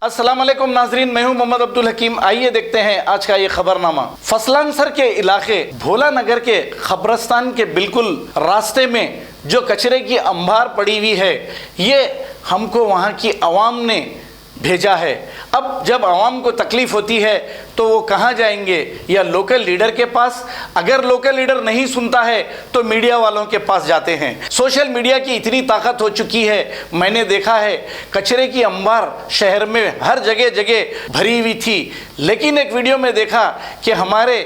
अस्सलाम वालेकुम नाजरीन, मैं हूं मोहम्मद अब्दुल हकीम। आइए देखते हैं आज का ये खबरनामा। फसलांसर के इलाके भोला नगर के खबरस्तान के बिल्कुल रास्ते में जो कचरे की अंबार पड़ी हुई है, ये हमको वहाँ की आवाम ने भेजा है। अब जब आवाम को तकलीफ़ होती है तो वो कहाँ जाएंगे? या लोकल लीडर के पास। अगर लोकल लीडर नहीं सुनता है तो मीडिया वालों के पास जाते हैं। सोशल मीडिया की इतनी ताकत हो चुकी है, मैंने देखा है कचरे की अंबार शहर में हर जगह जगह भरी हुई थी, लेकिन एक वीडियो में देखा कि हमारे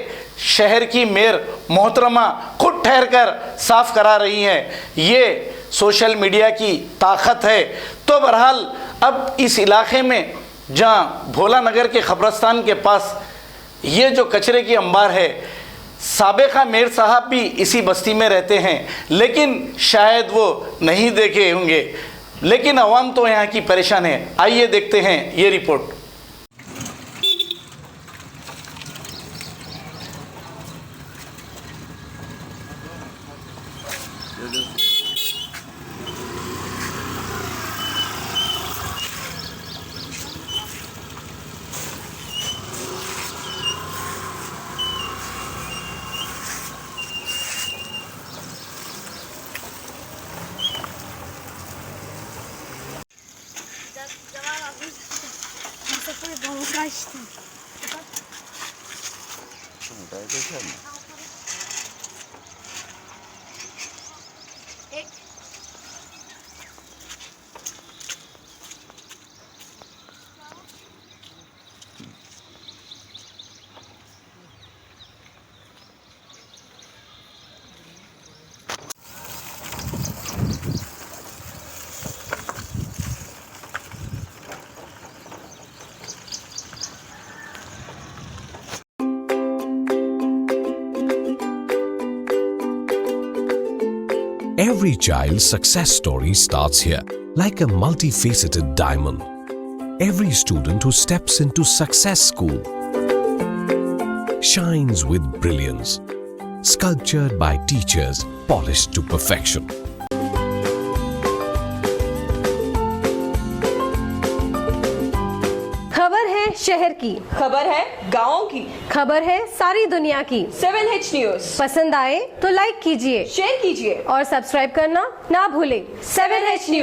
शहर की मेयर मोहतरमा खुद ठहर कर साफ करा रही हैं। ये सोशल मीडिया की ताकत है। तो बहरहाल अब इस इलाके में जहाँ भोला नगर के खबरस्तान के पास ये जो कचरे की अंबार है, साबिका मेयर साहब भी इसी बस्ती में रहते हैं, लेकिन शायद वो नहीं देखे होंगे, लेकिन अवाम तो यहाँ की परेशान है। आइए देखते हैं ये report. Every child's success story starts here, like a multifaceted diamond. Every student who steps into Success School shines with brilliance, sculptured by teachers polished to perfection. खबर है शहर की, खबर है गाँव की, खबर है सारी दुनिया की। 7H न्यूज पसंद आए तो लाइक कीजिए, शेयर कीजिए और सब्सक्राइब करना ना भूलें। 7H news.